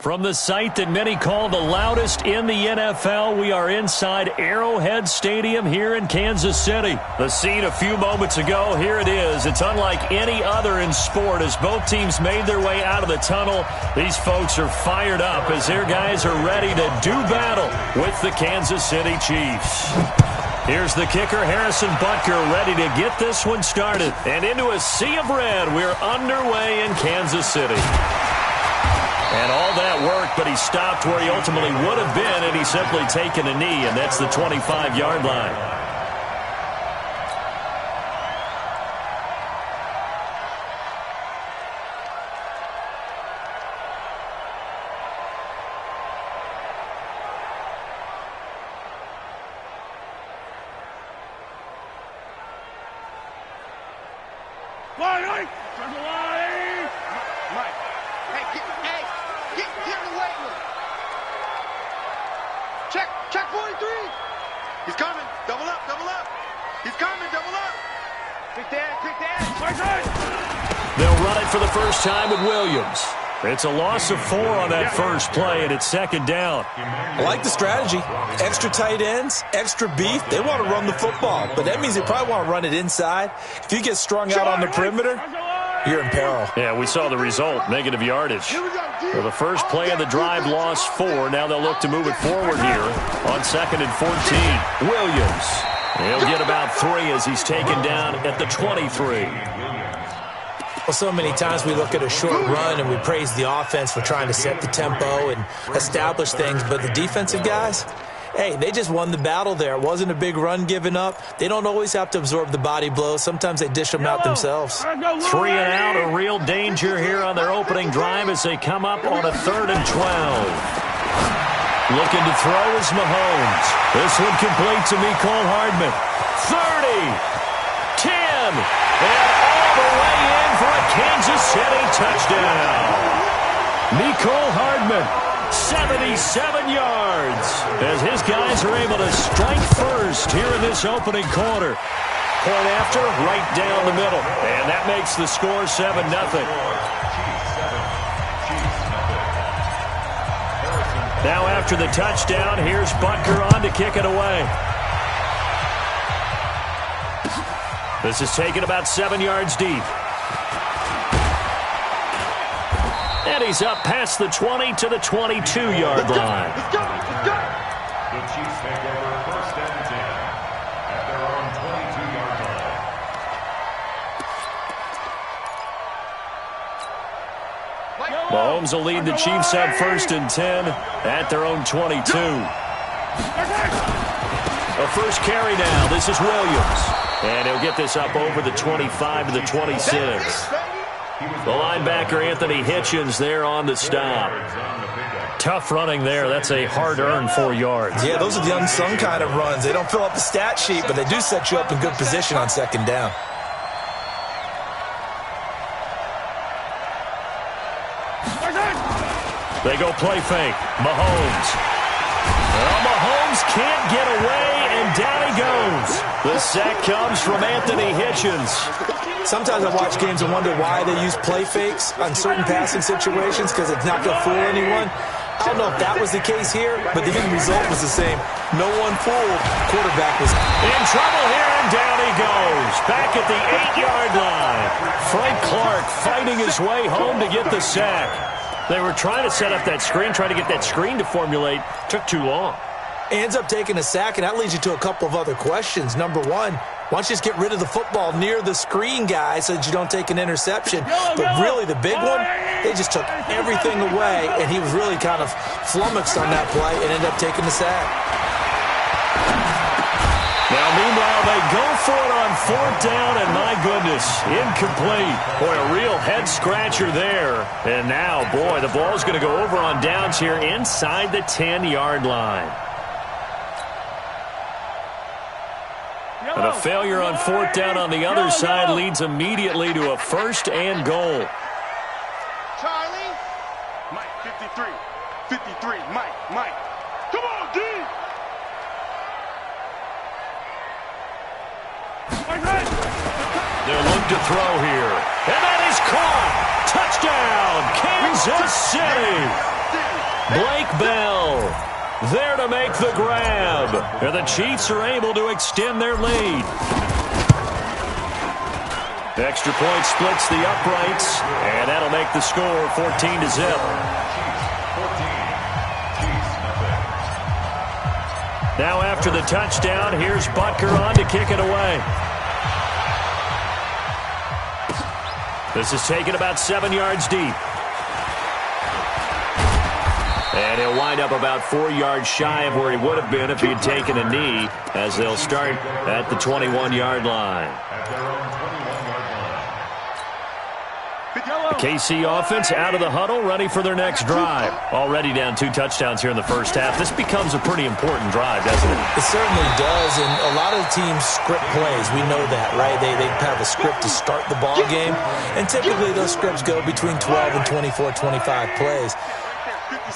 From the site that many call the loudest in the NFL, we are inside Arrowhead Stadium here in Kansas City. The scene a few moments ago, here it is. It's unlike any other in sport as both teams made their way out of the tunnel. These folks are fired up as their guys are ready to do battle with the Kansas City Chiefs. Here's the kicker, Harrison Butker, ready to get this one started. And into a sea of red, we're underway in Kansas City. And all that worked, but he stopped where he ultimately would have been, and he's simply taken a knee, and that's the 25-yard line. Check 43. He's coming. Double up, double up. He's coming, double up. Quick that. They'll run it for the first time with Williams. It's a loss of 4 on that first play, and it's second down. I like the strategy. Extra tight ends, extra beef. They want to run the football, but that means they probably want to run it inside. If you get strung out on the perimeter, you're in peril. Yeah, we saw the result, negative yardage. So the first play of the drive lost 4. Now they'll look to move it forward here on 2nd and 14. Williams. He'll get about 3 as he's taken down at the 23. Well, so many times we look at a short run and we praise the offense for trying to set the tempo and establish things, but the defensive guys, hey, they just won the battle there. It wasn't a big run given up. They don't always have to absorb the body blows. Sometimes they dish them out themselves. 3 and out, a real danger here on their opening drive as they come up on a 3rd and 12. Looking to throw is Mahomes. This one complete to Mecole Hardman. 30, 10, and all the way in for a Kansas City touchdown. Mecole Hardman, 77 yards, as his guys are able to strike first here in this opening quarter. Point after, right down the middle, and that makes the score 7-0. Now after the touchdown, here's Butker on to kick it away. This is taken about 7 yards deep. And he's up past the 20 to the 22-yard line. Let's go. The Chiefs take over 1st and 10 at their own 22-yard line. Mahomes will lead the Chiefs up 1st and 10 at their own 22. A first carry now. This is Williams. And he'll get this up over the 25 to the 26. The linebacker, Anthony Hitchens, there on the stop. Tough running there. That's a hard-earned 4 yards. Yeah, those are the unsung kind of runs. They don't fill up the stat sheet, but they do set you up in good position on 2nd down. They go play fake. Mahomes. Well, Mahomes can't get away, and down he goes. The sack comes from Anthony Hitchens. Sometimes I watch games and wonder why they use play fakes on certain passing situations because it's not going to fool anyone. I don't know if that was the case here, but the end result was the same. No one fooled. Quarterback was in trouble here, and down he goes. Back at the 8-yard line. Frank Clark fighting his way home to get the sack. They were trying to set up that screen, trying to get that screen to formulate. Took too long. Ends up taking a sack, and that leads you to a couple of other questions. Number one, why don't you just get rid of the football near the screen guy so that you don't take an interception? But really, the big one, they just took everything away, and he was really kind of flummoxed on that play and ended up taking the sack. Now, meanwhile, they go for it on 4th down, and my goodness, incomplete. Boy, a real head-scratcher there. And now, boy, the ball's going to go over on downs here inside the 10-yard line. And a failure on 4th down on the other side leads immediately to a 1st and goal. Charlie. Mike, 53. 53. Mike. Come on, D. They'll look to throw here. And that is caught. Touchdown, Kansas City. Blake Bell there to make the grab. And the Chiefs are able to extend their lead. The extra point splits the uprights, and that'll make the score 14-0. Now after the touchdown, here's Butker on to kick it away. This is taken about 7 yards deep. And he'll wind up about 4 yards shy of where he would have been if he had taken a knee, as they'll start at the 21-yard line. The KC offense out of the huddle, ready for their next drive. Already down 2 touchdowns here in the first half. This becomes a pretty important drive, doesn't it? It certainly does, and a lot of teams script plays. We know that, right? They have a script to start the ball game, and typically those scripts go between 12 and 24, 25 plays.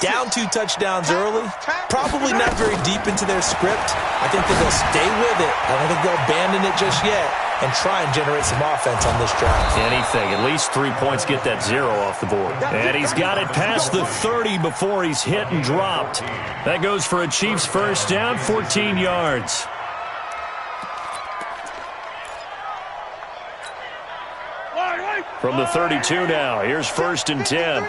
Down 2 touchdowns early, probably not very deep into their script. I think that they'll stay with it. I don't think they'll abandon it just yet and try and generate some offense on this drive. Anything. At least 3 points, get that 0 off the board. And he's got it past the 30 before he's hit and dropped. That goes for a Chiefs first down, 14 yards. From the 32 now, here's 1st and 10.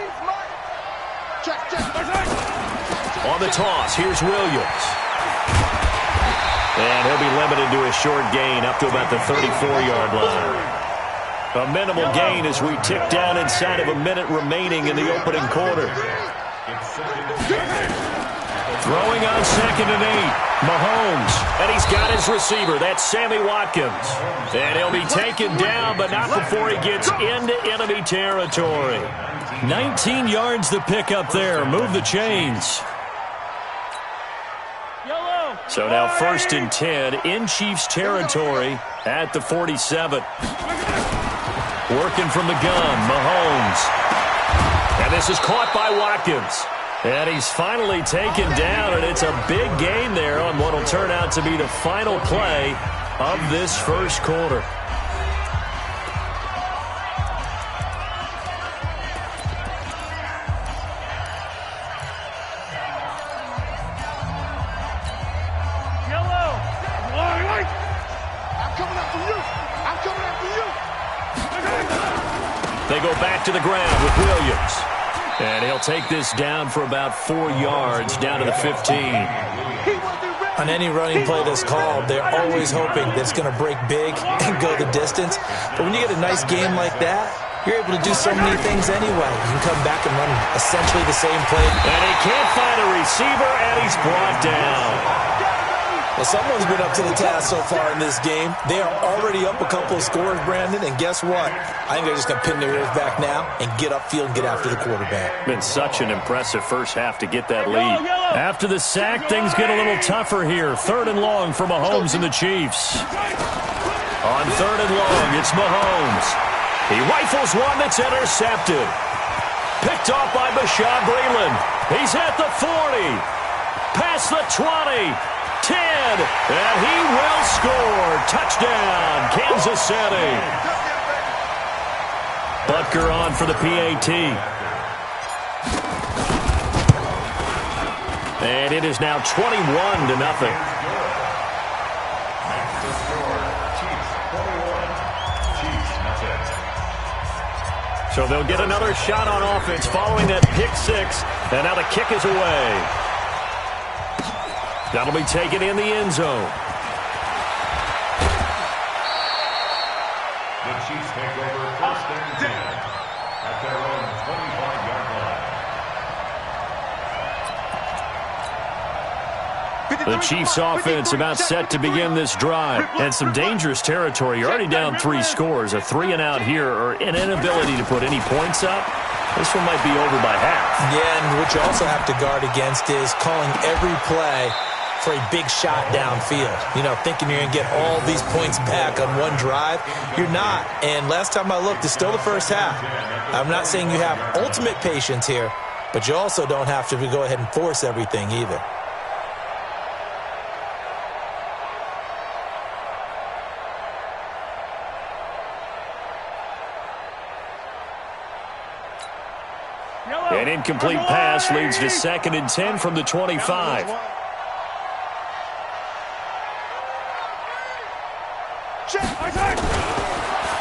On the toss, here's Williams. And he'll be limited to a short gain up to about the 34-yard line. A minimal gain as we tick down inside of a minute remaining in the opening quarter. Throwing on 2nd and 8. Mahomes. And he's got his receiver. That's Sammy Watkins. And he'll be taken down, but not before he gets into enemy territory. 19 yards to pick up there. Move the chains. So now 1st and 10 in Chiefs territory at the 47. Working from the gun, Mahomes. And this is caught by Watkins. And he's finally taken down, and it's a big gain there on what will turn out to be the final play of this first quarter. They go back to the ground with Williams. And he'll take this down for about 4 yards, down to the 15. On any running play that's called, they're always hoping that it's going to break big and go the distance. But when you get a nice game like that, you're able to do so many things anyway. You can come back and run essentially the same play. And he can't find a receiver, and he's brought down. Well, someone's been up to the task so far in this game. They are already up a couple of scores, Brandon, and guess what? I think they're just going to pin their ears back now and get upfield and get after the quarterback. Been such an impressive first half to get that lead. After the sack, things get a little tougher here. 3rd and long for Mahomes and the Chiefs. On 3rd and long, it's Mahomes. He rifles one that's intercepted. Picked off by Bashaud Breeland. He's at the 40. Past the 20. 10, and he will score. Touchdown, Kansas City. Butker on for the PAT. And it is now 21-0. So they'll get another shot on offense following that pick 6, and now the kick is away. That'll be taken in the end zone. The Chiefs take over 1st and 10 at their own 25-yard line. The Chiefs offense about set to begin this drive. And some dangerous territory. You're already down 3 scores. A 3-and-out here or an inability to put any points up. This one might be over by half. Yeah, and what you also have to guard against is calling every play for a big shot downfield. You know, thinking you're going to get all these points back on one drive. You're not. And last time I looked, it's still the first half. I'm not saying you have ultimate patience here, but you also don't have to go ahead and force everything either. An incomplete pass leads to 2nd and 10 from the 25.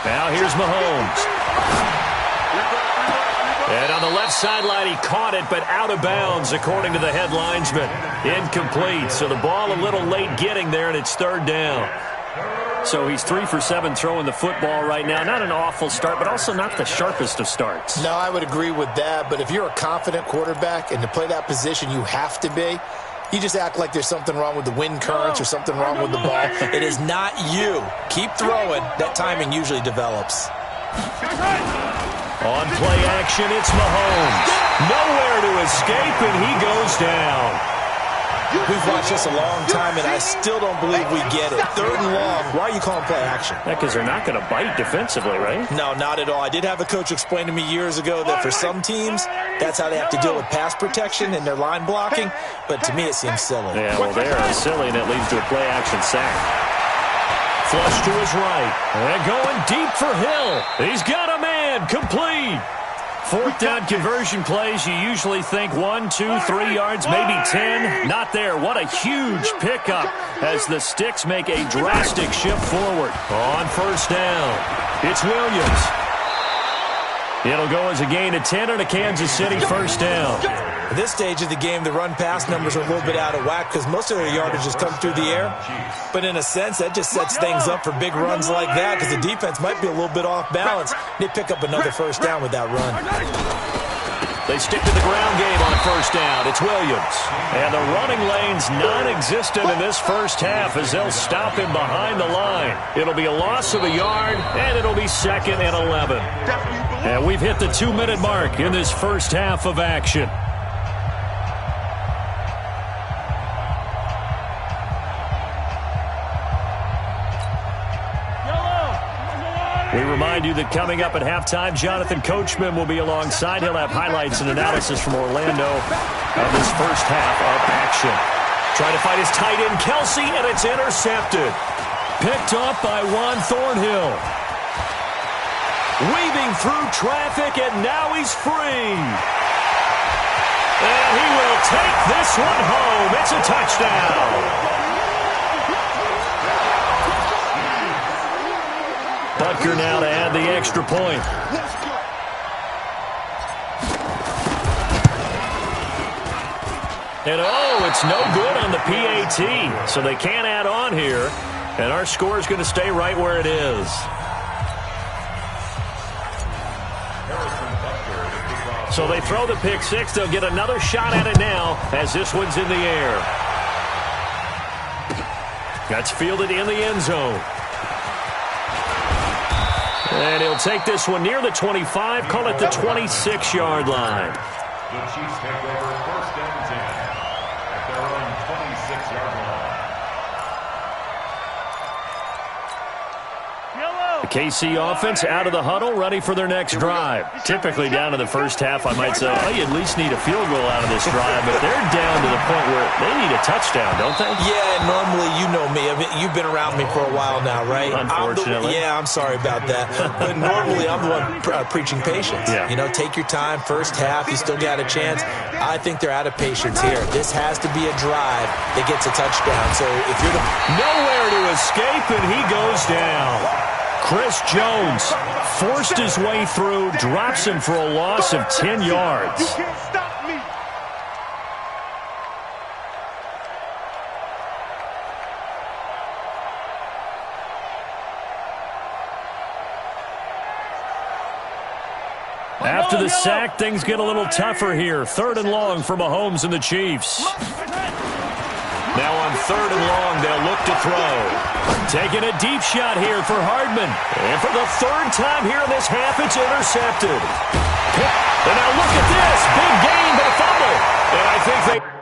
Now here's Mahomes. And on the left sideline, he caught it, but out of bounds, according to the head linesman. Incomplete, so the ball a little late getting there, and it's 3rd down. So he's 3 for 7 throwing the football right now. Not an awful start, but also not the sharpest of starts. No, I would agree with that, but if you're a confident quarterback and to play that position, you have to be. You just act like there's something wrong with the wind currents or something wrong with the ball. It is not you. Keep throwing. That timing usually develops. On play action, it's Mahomes. Nowhere to escape, and he goes down. We've watched this a long time, and I still don't believe we get it. 3rd and long. Why are you calling play action? Because they're not going to bite defensively, right? No, not at all. I did have a coach explain to me years ago that for some teams, that's how they have to deal with pass protection and their line blocking. But to me, it seems silly. Yeah, well, they are silly, and it leads to a play action sack. Flush to his right. And going deep for Hill. He's got a man. Complete. 4th down conversion plays, you usually think 1, 2, 3 yards, maybe 10. Not there. What a huge pickup as the Sticks make a drastic shift forward. On 1st down, it's Williams. It'll go as a gain of 10 and a Kansas City 1st down. At this stage of the game, the run-pass numbers are a little bit out of whack because most of their yardage has come through the air. But in a sense, that just sets things up for big runs like that because the defense might be a little bit off balance. They pick up another 1st down with that run. They stick to the ground game on 1st down. It's Williams. And the running lane's non-existent in this 1st half as they'll stop him behind the line. It'll be a loss of a yard, and it'll be 2nd and 11. And we've hit the 2-minute mark in this 1st half of action. We remind you that coming up at halftime, Jonathan Coachman will be alongside. He'll have highlights and analysis from Orlando of this 1st half of action. Trying to fight his tight end, Kelsey, and it's intercepted. Picked up by Juan Thornhill. Weaving through traffic, and now he's free. And he will take this one home. It's a touchdown. Butker now to add the extra point. And it's no good on the PAT. So they can't add on here. And our score is going to stay right where it is. So they throw the pick 6. They'll get another shot at it now as this one's in the air. That's fielded in the end zone. And he'll take this one near the 25, call it the 26-yard line. The Chiefs take over 1st and 10 at their own 26-yard line. The KC offense out of the huddle, ready for their next drive. Typically down in the 1st half, I might say, you at least need a field goal out of this drive, but they're down to the point where they need a touchdown, don't they? Yeah, normally, you know me. I mean, you've been around me for a while now, right? Unfortunately. I'm sorry about that. But normally, I'm the one preaching patience. Yeah. You know, take your time. 1st half, you still got a chance. I think they're out of patience here. This has to be a drive that gets a touchdown. So if you're the... Nowhere to escape, and he goes down. Chris Jones forced his way through, drops him for a loss of 10 yards. You can't stop me. After the sack, things get a little tougher here. 3rd and long for Mahomes and the Chiefs. Now on 3rd and long, they'll look to throw. Taking a deep shot here for Hardman. And for the 3rd time here in this half, it's intercepted. And now look at this. Big gain, but a fumble. And I think they...